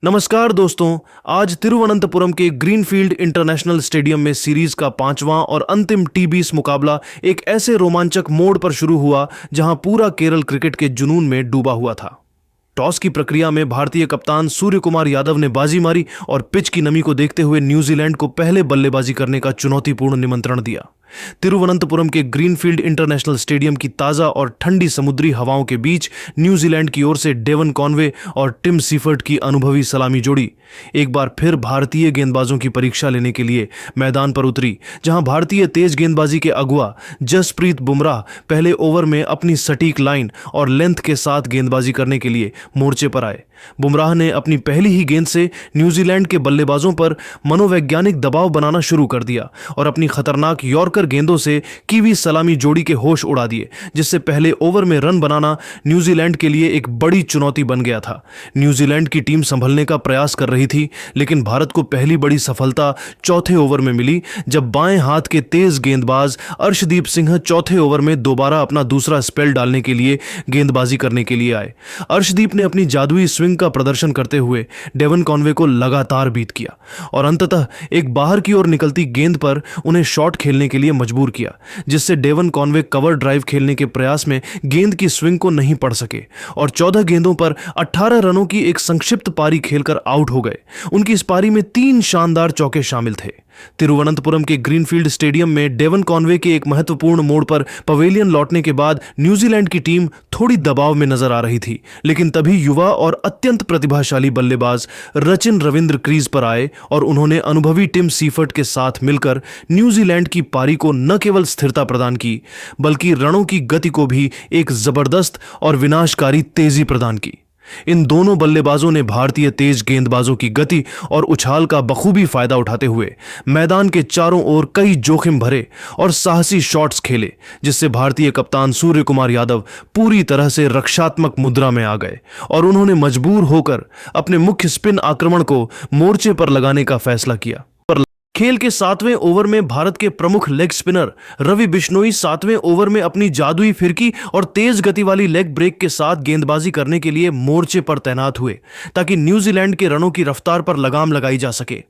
नमस्कार दोस्तों। आज तिरुवनंतपुरम के ग्रीनफील्ड इंटरनेशनल स्टेडियम में सीरीज का 5वां और अंतिम टी20 मुकाबला एक ऐसे रोमांचक मोड़ पर शुरू हुआ जहां पूरा केरल क्रिकेट के जुनून में डूबा हुआ था। टॉस की प्रक्रिया में भारतीय कप्तान सूर्य कुमार यादव ने बाजी मारी और पिच की नमी को देखते हुए न्यूजीलैंड को पहले बल्लेबाजी करने का चुनौतीपूर्ण निमंत्रण दिया। तिरुवनंतपुरम के ग्रीनफील्ड इंटरनेशनल स्टेडियम की ताजा और ठंडी समुद्री हवाओं के बीच न्यूजीलैंड की ओर से डेवन कॉनवे और टिम सीफर्ट की अनुभवी सलामी जोड़ी एक बार फिर भारतीय गेंदबाजों की परीक्षा लेने के लिए मैदान पर उतरी, जहां भारतीय तेज गेंदबाजी के अगुवा जसप्रीत बुमराह पहले ओवर में अपनी सटीक लाइन और लेंथ के साथ गेंदबाजी करने के लिए मोर्चे पर आए। बुमराह ने अपनी पहली ही गेंद से न्यूजीलैंड के बल्लेबाजों पर मनोवैज्ञानिक दबाव बनाना शुरू कर दिया और अपनी खतरनाक यॉर्कर गेंदों से कीवी सलामी जोड़ी के होश उड़ा दिए, जिससे पहले ओवर में रन बनाना न्यूजीलैंड के लिए एक बड़ी चुनौती बन गया था। न्यूजीलैंड की टीम संभलने का प्रयास कर रही थी, लेकिन भारत को पहली बड़ी सफलता चौथे ओवर में मिली, जब बाएं हाथ के तेज गेंदबाज अर्शदीप सिंह चौथे ओवर में दोबारा अपना दूसरा स्पेल डालने के लिए गेंदबाजी करने के लिए आए। अर्शदीप ने अपनी जादुई स्विंग का प्रदर्शन करते हुए डेवन कॉनवे को लगातार बीट किया और अंततः एक बाहर की ओर निकलती गेंद पर उन्हें शॉट खेलने के लिए मजबूर किया, जिससे डेवन कॉनवे कवर ड्राइव खेलने के प्रयास में गेंद की स्विंग को नहीं पढ़ सके और 14 गेंदों पर 18 रनों की एक संक्षिप्त पारी खेलकर आउट हो गए। उनकी इस पारी में 3 शानदार चौके शामिल थे। तिरुवनंतपुरम के ग्रीनफील्ड स्टेडियम में डेवन कॉनवे के एक महत्वपूर्ण मोड़ पर पवेलियन लौटने के बाद न्यूजीलैंड की टीम थोड़ी दबाव में नजर आ रही थी, लेकिन तभी युवा और अत्यंत प्रतिभाशाली बल्लेबाज रचिन रविंद्र क्रीज पर आए और उन्होंने अनुभवी टिम सीफर्ट के साथ मिलकर न्यूजीलैंड की पारी को न केवल स्थिरता प्रदान की, बल्कि रनों की गति को भी एक जबरदस्त और विनाशकारी तेजी प्रदान की। इन दोनों बल्लेबाजों ने भारतीय तेज गेंदबाजों की गति और उछाल का बखूबी फायदा उठाते हुए मैदान के चारों ओर कई जोखिम भरे और साहसी शॉट्स खेले, जिससे भारतीय कप्तान सूर्य कुमार यादव पूरी तरह से रक्षात्मक मुद्रा में आ गए और उन्होंने मजबूर होकर अपने मुख्य स्पिन आक्रमण को मोर्चे पर लगाने का फैसला किया। खेल के 7वें ओवर में भारत के प्रमुख लेग स्पिनर रवि बिश्नोई 7वें ओवर में अपनी जादुई फिरकी और तेज गति वाली लेग ब्रेक के साथ गेंदबाजी करने के लिए मोर्चे पर तैनात हुए, ताकि न्यूजीलैंड के रनों की रफ्तार पर लगाम लगाई जा सके।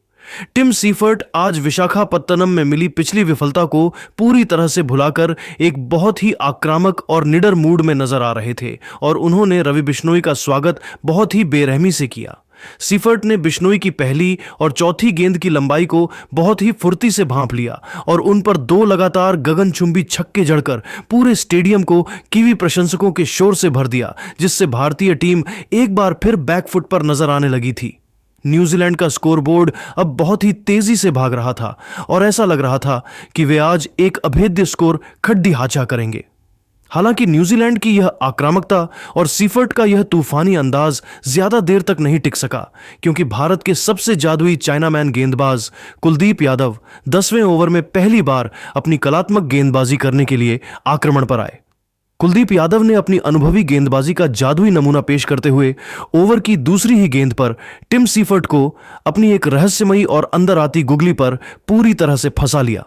टिम सीफर्ट आज विशाखापत्तनम में मिली पिछली विफलता को पूरी तरह से भुलाकर एक बहुत ही आक्रामक और निडर मूड में नजर आ रहे थे और उन्होंने रवि बिश्नोई का स्वागत बहुत ही बेरहमी से किया। सीफर्ट ने बिश्नोई की पहली और चौथी गेंद की लंबाई को बहुत ही फुर्ती से भांप लिया और उन पर 2 लगातार गगनचुंबी छक्के जड़कर पूरे स्टेडियम को कीवी प्रशंसकों के शोर से भर दिया, जिससे भारतीय टीम एक बार फिर बैकफुट पर नजर आने लगी थी। न्यूजीलैंड का स्कोरबोर्ड अब बहुत ही तेजी से भाग रहा था और ऐसा लग रहा था कि वे आज एक अभेद्य स्कोर खड्डी हाचा करेंगे। हालांकि न्यूजीलैंड की यह आक्रामकता और सीफर्ट का यह तूफानी अंदाज ज्यादा देर तक नहीं टिक सका, क्योंकि भारत के सबसे जादुई चाइनामैन गेंदबाज कुलदीप यादव 10वें ओवर में पहली बार अपनी कलात्मक गेंदबाजी करने के लिए आक्रमण पर आए। कुलदीप यादव ने अपनी अनुभवी गेंदबाजी का जादुई नमूना पेश करते हुए ओवर की दूसरी ही गेंद पर टिम सीफर्ट को अपनी एक रहस्यमयी और अंदर आती गुगली पर पूरी तरह से फंसा लिया।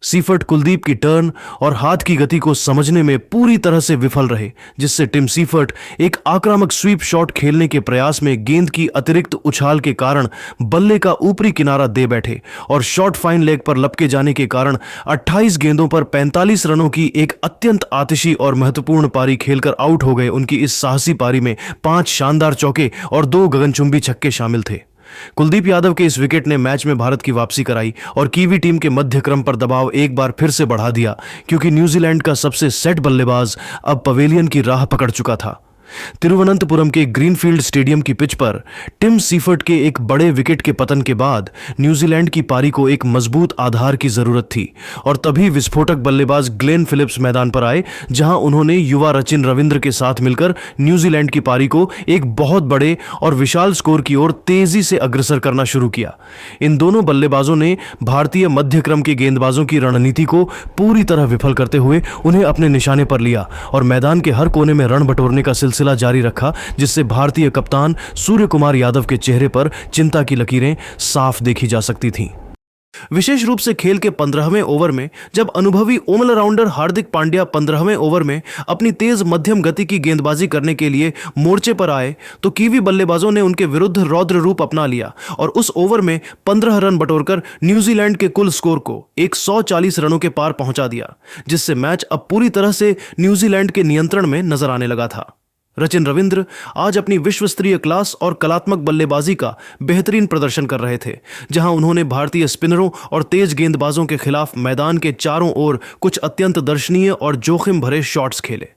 सीफर्ट कुलदीप की टर्न और हाथ की गति को समझने में पूरी तरह से विफल रहे, जिससे टिम सीफर्ट एक आक्रामक स्वीप शॉट खेलने के प्रयास में गेंद की अतिरिक्त उछाल के कारण बल्ले का ऊपरी किनारा दे बैठे और शॉट फाइन लेग पर लपके जाने के कारण 28 गेंदों पर 45 रनों की एक अत्यंत आतिशी और महत्वपूर्ण पारी खेलकर आउट हो गए। उनकी इस साहसी पारी में 5 शानदार चौके और 2 गगनचुंबी छक्के शामिल थे। कुलदीप यादव के इस विकेट ने मैच में भारत की वापसी कराई और कीवी टीम के मध्य क्रम पर दबाव एक बार फिर से बढ़ा दिया, क्योंकि न्यूजीलैंड का सबसे सेट बल्लेबाज अब पवेलियन की राह पकड़ चुका था। तिरुवनंतपुरम के ग्रीनफील्ड स्टेडियम की पिच पर टिम सीफर्ट के एक बड़े विकेट के पतन के बाद न्यूजीलैंड की पारी को एक मजबूत आधार की जरूरत थी और तभी विस्फोटक बल्लेबाज ग्लेन फिलिप्स मैदान पर आए, जहां उन्होंने युवा रचिन रविंद्र के साथ मिलकर न्यूजीलैंड की पारी को एक बहुत बड़े और विशाल स्कोर की ओर तेजी से अग्रसर करना शुरू किया। इन दोनों बल्लेबाजों ने भारतीय मध्य क्रम के गेंदबाजों की रणनीति को पूरी तरह विफल करते हुए उन्हें अपने निशाने पर लिया और मैदान के हर कोने में रन बटोरने का सिलसिला जारी रखा, जिससे भारतीय कप्तान सूर्य कुमार यादव के चेहरे पर चिंता की लकीरें साफ देखी जा सकती थीं। विशेष रूप से खेल के 15वें ओवर में जब अनुभवी ऑलराउंडर हार्दिक पांड्या 15वें ओवर में अपनी तेज मध्यम गति की गेंदबाजी करने के लिए मोर्चे पर आए तो कीवी बल्लेबाजों ने उनके विरुद्ध रौद्र रूप अपना लिया और उस ओवर में 15 रन बटोरकर न्यूजीलैंड के कुल स्कोर को 140 रनों के पार पहुंचा दिया, जिससे मैच अब पूरी तरह से न्यूजीलैंड के नियंत्रण में नजर आने लगा था। रचिन रविंद्र आज अपनी विश्व स्तरीय क्लास और कलात्मक बल्लेबाजी का बेहतरीन प्रदर्शन कर रहे थे, जहां उन्होंने भारतीय स्पिनरों और तेज गेंदबाजों के खिलाफ मैदान के चारों ओर कुछ अत्यंत दर्शनीय और जोखिम भरे शॉट्स खेले।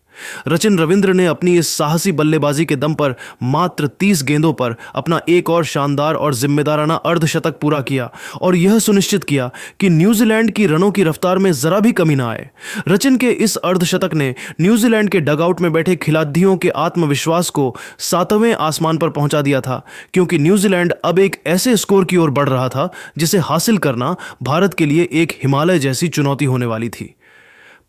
रचिन रविंद्र ने अपनी इस साहसी बल्लेबाजी के दम पर मात्र 30 गेंदों पर अपना एक और शानदार और जिम्मेदाराना अर्धशतक पूरा किया और यह सुनिश्चित किया कि न्यूजीलैंड की रनों की रफ्तार में जरा भी कमी ना आए। रचिन के इस अर्धशतक ने न्यूजीलैंड के डगआउट में बैठे खिलाड़ियों के आत्मविश्वास को 7वें आसमान पर पहुंचा दिया था, क्योंकि न्यूजीलैंड अब एक ऐसे स्कोर की ओर बढ़ रहा था जिसे हासिल करना भारत के लिए एक हिमालय जैसी चुनौती होने वाली थी।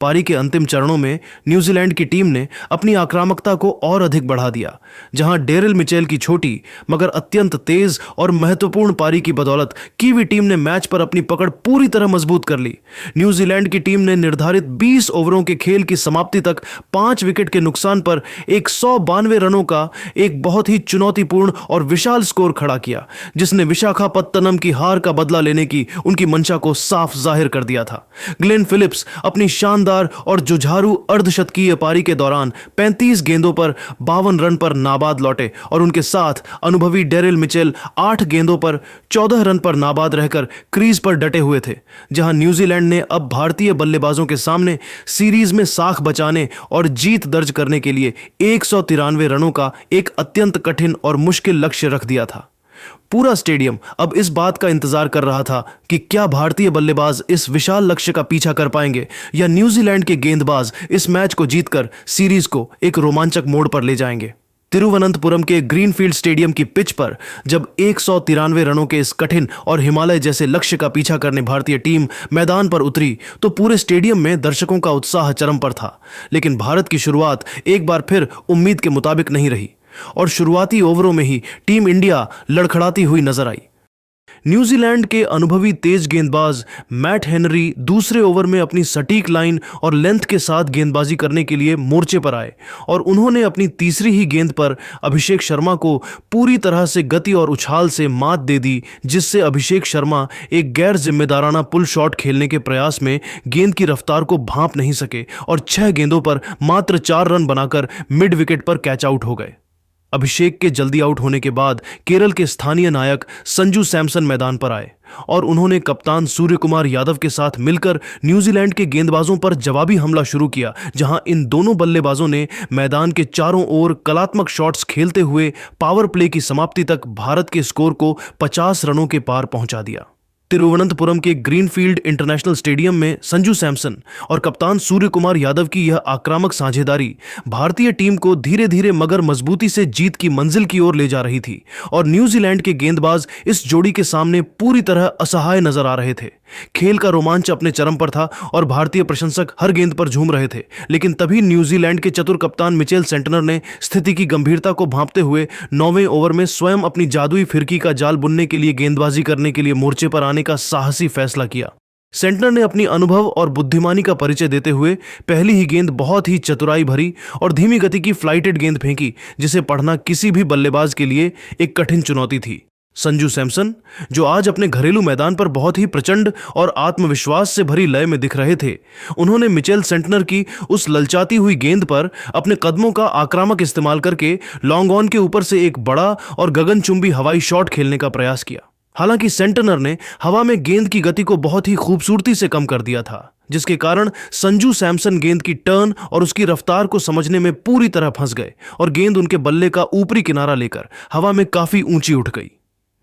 पारी के अंतिम चरणों में न्यूजीलैंड की टीम ने अपनी आक्रामकता को और अधिक बढ़ा दिया, जहां डेरिल मिचेल की छोटी मगर अत्यंत तेज और महत्वपूर्ण पारी की बदौलत कीवी टीम ने मैच पर अपनी पकड़ पूरी तरह मजबूत कर ली। न्यूजीलैंड की टीम ने निर्धारित 20 ओवरों के खेल की समाप्ति तक 5 विकेट के नुकसान पर 192 रनों का एक बहुत ही चुनौतीपूर्ण और विशाल स्कोर खड़ा किया, जिसने विशाखापत्तनम की हार का बदला लेने की उनकी मंशा को साफ जाहिर कर दिया था। ग्लेन फिलिप्स अपनी शानदार और जुझारू अर्धशतकीय पारी के दौरान 35 गेंदों पर 52 रन पर नाबाद लौटे और उनके साथ अनुभवी डेरिल मिचेल 8 गेंदों पर 14 रन पर नाबाद रहकर क्रीज पर डटे हुए थे, जहां न्यूजीलैंड ने अब भारतीय बल्लेबाजों के सामने सीरीज में साख बचाने और जीत दर्ज करने के लिए 193 रनों का एक अत्यंत कठिन और मुश्किल लक्ष्य रख दिया था। पूरा स्टेडियम अब इस बात का इंतजार कर रहा था कि क्या भारतीय बल्लेबाज इस विशाल लक्ष्य का पीछा कर पाएंगे या न्यूजीलैंड के गेंदबाज इस मैच को जीतकर सीरीज को एक रोमांचक मोड़ पर ले जाएंगे। तिरुवनंतपुरम के ग्रीनफील्ड स्टेडियम की पिच पर जब 193 रनों के इस कठिन और हिमालय जैसे लक्ष्य का पीछा करने भारतीय टीम मैदान पर उतरी तो पूरे स्टेडियम में दर्शकों का उत्साह चरम पर था। लेकिन भारत की शुरुआत एक बार फिर उम्मीद के मुताबिक नहीं रही और शुरुआती ओवरों में ही टीम इंडिया लड़खड़ाती हुई नजर आई। न्यूजीलैंड के अनुभवी तेज गेंदबाज मैट हेनरी दूसरे ओवर में अपनी सटीक लाइन और लेंथ के साथ गेंदबाजी करने के लिए मोर्चे पर आए और उन्होंने अपनी तीसरी ही गेंद पर अभिषेक शर्मा को पूरी तरह से गति और उछाल से मात दे दी, जिससे अभिषेक शर्मा एक गैर जिम्मेदाराना पुल शॉट खेलने के प्रयास में गेंद की रफ्तार को भांप नहीं सके और 6 गेंदों पर मात्र 4 रन बनाकर मिड विकेट पर कैच आउट हो गए। अभिषेक के जल्दी आउट होने के बाद केरल के स्थानीय नायक संजू सैमसन मैदान पर आए और उन्होंने कप्तान सूर्य कुमार यादव के साथ मिलकर न्यूजीलैंड के गेंदबाजों पर जवाबी हमला शुरू किया, जहां इन दोनों बल्लेबाजों ने मैदान के चारों ओर कलात्मक शॉट्स खेलते हुए पावर प्ले की समाप्ति तक भारत के स्कोर को 50 रनों के पार पहुंचा दिया। तिरुवनंतपुरम के ग्रीनफील्ड इंटरनेशनल स्टेडियम में संजू सैमसन और कप्तान सूर्य कुमार यादव की यह आक्रामक साझेदारी भारतीय टीम को धीरे धीरे मगर मजबूती से जीत की मंजिल की ओर ले जा रही थी और न्यूजीलैंड के गेंदबाज इस जोड़ी के सामने पूरी तरह असहाय नजर आ रहे थे। खेल का रोमांच अपने चरम पर था और भारतीय प्रशंसक हर गेंद पर झूम रहे थे, लेकिन तभी न्यूजीलैंड के चतुर कप्तान मिचेल सेंटनर ने स्थिति की गंभीरता को भांपते हुए 9वें ओवर में स्वयं अपनी जादुई फिरकी का जाल बुनने के लिए गेंदबाजी करने के लिए मोर्चे पर आने का साहसी फैसला किया। सेंटनर ने अपनी अनुभव और बुद्धिमानी का परिचय देते हुए पहली ही गेंद बहुत ही चतुराई भरी और धीमी गति की फ्लाइटेड गेंद फेंकी, जिसे पढ़ना किसी भी बल्लेबाज के लिए एक कठिन चुनौती थी। संजू सैमसन, जो आज अपने घरेलू मैदान पर बहुत ही प्रचंड और आत्मविश्वास से भरी लय में दिख रहे थे, उन्होंने मिचेल सेंटनर की उस ललचाती हुई गेंद पर अपने कदमों का आक्रामक इस्तेमाल करके लॉन्ग ऑन के ऊपर से एक बड़ा और गगनचुंबी हवाई शॉट खेलने का प्रयास किया। हालांकि सेंटनर ने हवा में गेंद की गति को बहुत ही खूबसूरती से कम कर दिया था, जिसके कारण संजू सैमसन गेंद की टर्न और उसकी रफ्तार को समझने में पूरी तरह फंस गए और गेंद उनके बल्ले का ऊपरी किनारा लेकर हवा में काफी ऊंची उठ गई।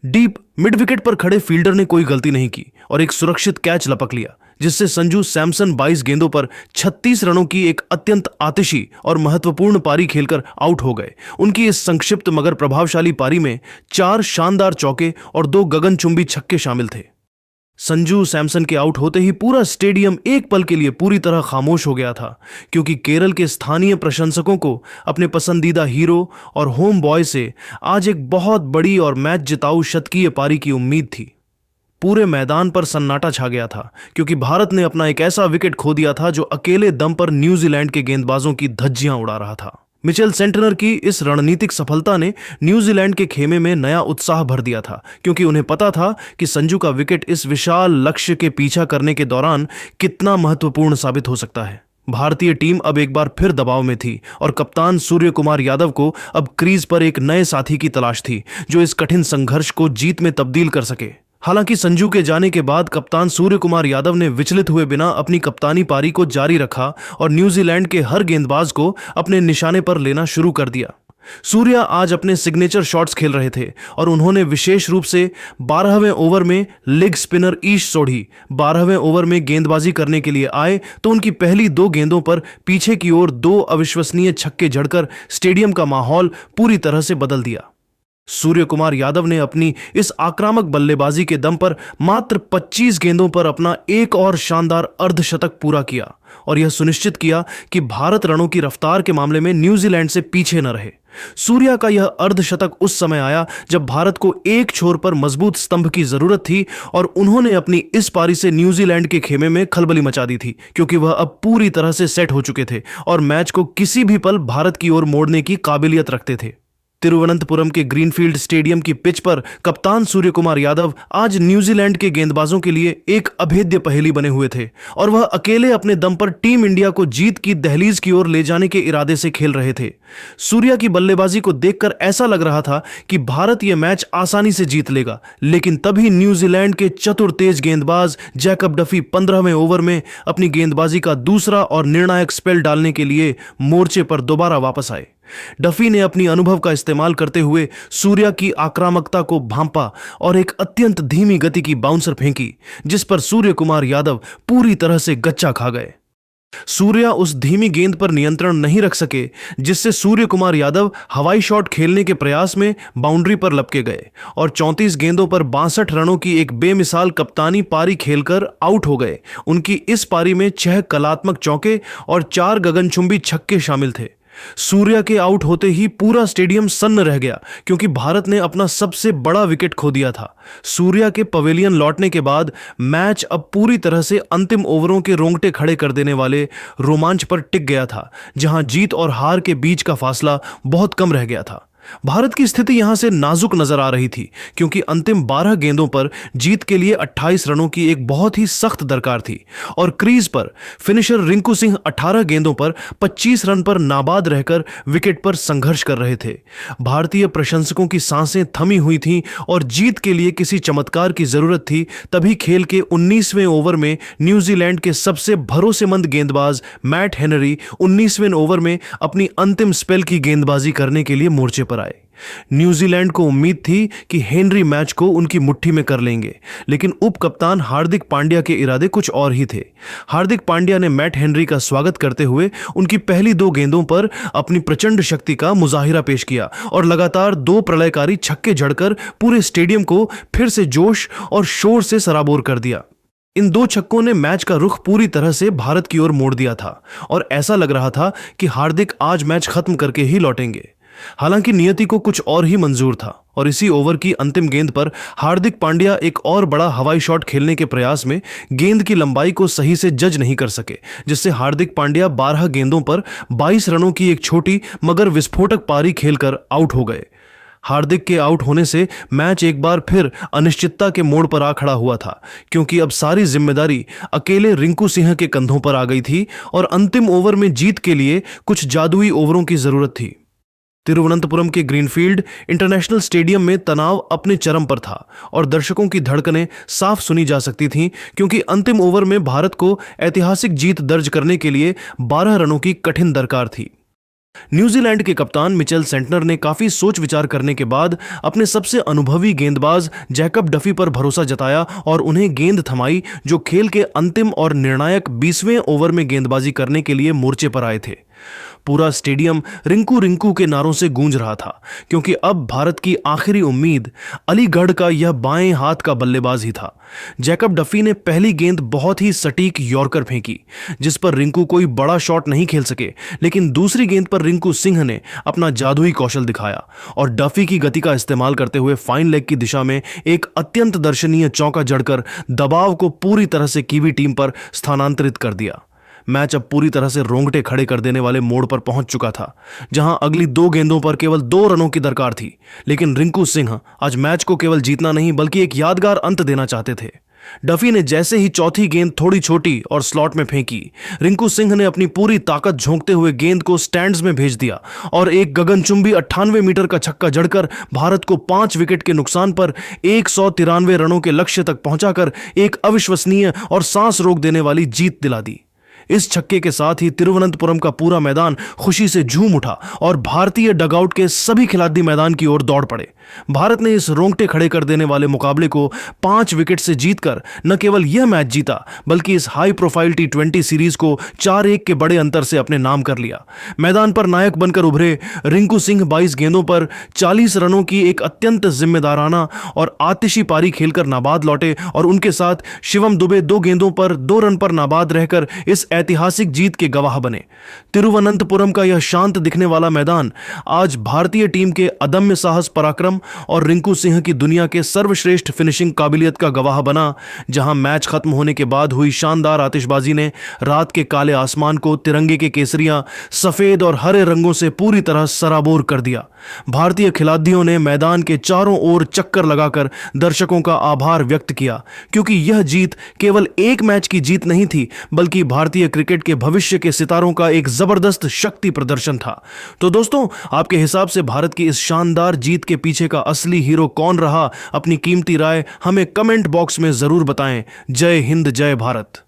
डीप मिड विकेट पर खड़े फील्डर ने कोई गलती नहीं की और एक सुरक्षित कैच लपक लिया, जिससे संजू सैमसन 22 गेंदों पर 36 रनों की एक अत्यंत आतिशी और महत्वपूर्ण पारी खेलकर आउट हो गए। उनकी इस संक्षिप्त मगर प्रभावशाली पारी में 4 शानदार चौके और 2 गगनचुंबी छक्के शामिल थे। संजू सैमसन के आउट होते ही पूरा स्टेडियम एक पल के लिए पूरी तरह खामोश हो गया था, क्योंकि केरल के स्थानीय प्रशंसकों को अपने पसंदीदा हीरो और होम बॉय से आज एक बहुत बड़ी और मैच जिताऊ शतकीय पारी की उम्मीद थी। पूरे मैदान पर सन्नाटा छा गया था, क्योंकि भारत ने अपना एक ऐसा विकेट खो दिया था जो अकेले दम पर न्यूजीलैंड के गेंदबाजों की धज्जियां उड़ा रहा था। मिचेल सेंटनर की इस रणनीतिक सफलता ने न्यूजीलैंड के खेमे में नया उत्साह भर दिया था, क्योंकि उन्हें पता था कि संजू का विकेट इस विशाल लक्ष्य के पीछा करने के दौरान कितना महत्वपूर्ण साबित हो सकता है। भारतीय टीम अब एक बार फिर दबाव में थी और कप्तान सूर्य कुमार यादव को अब क्रीज पर एक नए साथी की तलाश थी जो इस कठिन संघर्ष को जीत में तब्दील कर सके। हालांकि संजू के जाने के बाद कप्तान सूर्य कुमार यादव ने विचलित हुए बिना अपनी कप्तानी पारी को जारी रखा और न्यूजीलैंड के हर गेंदबाज को अपने निशाने पर लेना शुरू कर दिया। सूर्या आज अपने सिग्नेचर शॉट्स खेल रहे थे और उन्होंने विशेष रूप से 12वें ओवर में लेग स्पिनर ईश सोढ़ी 12वें ओवर में गेंदबाजी करने के लिए आए तो उनकी पहली 2 गेंदों पर पीछे की ओर 2 अविश्वसनीय छक्के जड़कर स्टेडियम का माहौल पूरी तरह से बदल दिया। सूर्य कुमार यादव ने अपनी इस आक्रामक बल्लेबाजी के दम पर मात्र 25 गेंदों पर अपना एक और शानदार अर्धशतक पूरा किया और यह सुनिश्चित किया कि भारत रनों की रफ्तार के मामले में न्यूजीलैंड से पीछे न रहे। सूर्या का यह अर्धशतक उस समय आया जब भारत को एक छोर पर मजबूत स्तंभ की जरूरत थी और उन्होंने अपनी इस पारी से न्यूजीलैंड के खेमे में खलबली मचा दी थी, क्योंकि वह अब पूरी तरह से सेट हो चुके थे और मैच को किसी भी पल भारत की ओर मोड़ने की काबिलियत रखते थे। तिरुवनंतपुरम के ग्रीनफील्ड स्टेडियम की पिच पर कप्तान सूर्य कुमार यादव आज न्यूजीलैंड के गेंदबाजों के लिए एक अभेद्य पहेली बने हुए थे और वह अकेले अपने दम पर टीम इंडिया को जीत की दहलीज की ओर ले जाने के इरादे से खेल रहे थे। सूर्या की बल्लेबाजी को देखकर ऐसा लग रहा था कि भारत यह मैच आसानी से जीत लेगा, लेकिन तभी न्यूजीलैंड के चतुर तेज गेंदबाज जैकब डफी 15वें ओवर में अपनी गेंदबाजी का दूसरा और निर्णायक स्पेल डालने के लिए मोर्चे पर दोबारा वापस आए। डफी ने अपनी अनुभव का इस्तेमाल करते हुए सूर्या की आक्रामकता को भांपा और एक अत्यंत धीमी गति की बाउंसर फेंकी, जिस पर सूर्य कुमार यादव पूरी तरह से गच्चा खा गए। सूर्या उस धीमी गेंद पर नियंत्रण नहीं रख सके, जिससे सूर्य कुमार यादव हवाई शॉट खेलने के प्रयास में बाउंड्री पर लपके गए और 34 गेंदों पर 62 रनों की एक बेमिसाल कप्तानी पारी खेलकर आउट हो गए। उनकी इस पारी में 6 कलात्मक चौके और 4 गगनचुंबी छक्के शामिल थे। सूर्या के आउट होते ही पूरा स्टेडियम सन्न रह गया, क्योंकि भारत ने अपना सबसे बड़ा विकेट खो दिया था। सूर्या के पवेलियन लौटने के बाद मैच अब पूरी तरह से अंतिम ओवरों के रोंगटे खड़े कर देने वाले रोमांच पर टिक गया था, जहां जीत और हार के बीच का फासला बहुत कम रह गया था। भारत की स्थिति यहां से नाजुक नजर आ रही थी, क्योंकि अंतिम 12 गेंदों पर जीत के लिए 28 रनों की एक बहुत ही सख्त दरकार थी और क्रीज पर फिनिशर रिंकू सिंह 18 गेंदों पर 25 रन पर नाबाद रहकर विकेट पर संघर्ष कर रहे थे। भारतीय प्रशंसकों की सांसें थमी हुई थीं और जीत के लिए किसी चमत्कार की जरूरत थी। तभी खेल के 19वें ओवर में न्यूजीलैंड के सबसे भरोसेमंद गेंदबाज मैट हेनरी 19वें ओवर में अपनी अंतिम स्पेल की गेंदबाजी करने के लिए मोर्चे पर आए। न्यूजीलैंड को उम्मीद थी कि हेनरी मैच को उनकी मुट्ठी में कर लेंगे, लेकिन उप कप्तान हार्दिक पांड्या के इरादे कुछ और ही थे। हार्दिक पांड्या ने मैट हेनरी का स्वागत करते हुए उनकी पहली 2 गेंदों पर अपनी प्रचंड शक्ति का मुजाहिरा पेश किया और लगातार 2 प्रलयकारी छक्के जड़कर पूरे स्टेडियम को फिर से जोश और शोर से सराबोर कर दिया। इन 2 छक्कों ने मैच का रुख पूरी तरह से भारत की ओर मोड़ दिया था और ऐसा लग रहा था कि हार्दिक आज मैच खत्म करके ही लौटेंगे। हालांकि नियति को कुछ और ही मंजूर था और इसी ओवर की अंतिम गेंद पर हार्दिक पांड्या एक और बड़ा हवाई शॉट खेलने के प्रयास में गेंद की लंबाई को सही से जज नहीं कर सके, जिससे हार्दिक पांड्या 12 गेंदों पर 22 रनों की एक छोटी मगर विस्फोटक पारी खेलकर आउट हो गए। हार्दिक के आउट होने से मैच एक बार फिर अनिश्चितता के मोड़ पर आ खड़ा हुआ था, क्योंकि अब सारी जिम्मेदारी अकेले रिंकू सिंह के कंधों पर आ गई थी और अंतिम ओवर में जीत के लिए कुछ जादुई ओवरों की जरूरत थी। तिरुवनंतपुरम के ग्रीनफील्ड इंटरनेशनल स्टेडियम में तनाव अपने चरम पर था और दर्शकों की धड़कनें साफ सुनी जा सकती थीं, क्योंकि अंतिम ओवर में भारत को ऐतिहासिक जीत दर्ज करने के लिए 12 रनों की कठिन दरकार थी। न्यूजीलैंड के कप्तान मिचेल सेंटनर ने काफी सोच विचार करने के बाद अपने सबसे अनुभवी गेंदबाज जैकब डफी पर भरोसा जताया और उन्हें गेंद थमाई, जो खेल के अंतिम और निर्णायक 20वें ओवर में गेंदबाजी करने के लिए मोर्चे पर आए थे। पूरा स्टेडियम रिंकू रिंकू के नारों से गूंज रहा था, क्योंकि अब भारत की आखिरी उम्मीद अलीगढ़ का यह बाएं हाथ का बल्लेबाज ही था। जैकब डफी ने पहली गेंद बहुत ही सटीक यॉर्कर फेंकी, जिस पर रिंकू कोई बड़ा शॉट नहीं खेल सके, लेकिन दूसरी गेंद पर रिंकू सिंह ने अपना जादुई कौशल दिखाया और डफी की गति का इस्तेमाल करते हुए फाइन लेग की दिशा में एक अत्यंत दर्शनीय चौका जड़कर दबाव को पूरी तरह से कीवी टीम पर स्थानांतरित कर दिया। मैच अब पूरी तरह से रोंगटे खड़े कर देने वाले मोड़ पर पहुंच चुका था, जहां अगली 2 गेंदों पर केवल 2 रनों की दरकार थी। लेकिन रिंकू सिंह आज मैच को केवल जीतना नहीं बल्कि एक यादगार अंत देना चाहते थे। डफी ने जैसे ही चौथी गेंद थोड़ी छोटी और स्लॉट में फेंकी, रिंकू सिंह ने अपनी पूरी ताकत झोंकते हुए गेंद को स्टैंड्स में भेज दिया और एक गगनचुंबी 98 मीटर का छक्का जड़कर भारत को 5 विकेट के नुकसान पर 193 रनों के लक्ष्य तक पहुंचाकर एक अविश्वसनीय और सांस रोक देने वाली जीत दिला दी। इस छक्के के साथ ही तिरुवनंतपुरम का पूरा मैदान खुशी से झूम उठा और भारतीय डगआउट के सभी खिलाड़ी मैदान की ओर दौड़ पड़े। भारत ने इस रोंगटे खड़े कर देने वाले मुकाबले को 5 विकेट से जीतकर न केवल यह मैच जीता, बल्कि इस हाई प्रोफाइल T20 सीरीज को 4-1 के बड़े अंतर से अपने नाम कर लिया। मैदान पर नायक बनकर उभरे रिंकू सिंह 22 गेंदों पर 40 रनों की एक अत्यंत जिम्मेदाराना और आतिशी पारी खेलकर नाबाद लौटे और उनके साथ शिवम दुबे 2 गेंदों पर 2 रन पर नाबाद रहकर इस ऐतिहासिक जीत के गवाह बने। तिरुवनंतपुरम का यह शांत दिखने वाला मैदान आज भारतीय टीम के अदम्य साहस, पराक्रम और रिंकू सिंह की दुनिया के सर्वश्रेष्ठ फिनिशिंग काबिलियत का गवाह बना, जहां मैच खत्म होने के बाद हुई शानदार आतिशबाजी ने रात के काले आसमान को तिरंगे के केसरिया, सफेद और हरे रंगों से पूरी तरह सराबोर कर दिया। भारतीय खिलाड़ियों ने मैदान के चारों ओर चक्कर लगाकर दर्शकों का आभार व्यक्त किया, क्योंकि यह जीत केवल एक मैच की जीत नहीं थी, बल्कि भारतीय क्रिकेट के भविष्य के सितारों का एक जबरदस्त शक्ति प्रदर्शन था। तो दोस्तों, आपके हिसाब से भारत की इस शानदार जीत के पीछे का असली हीरो कौन रहा? अपनी कीमती राय हमें कमेंट बॉक्स में जरूर बताएं। जय हिंद, जय भारत।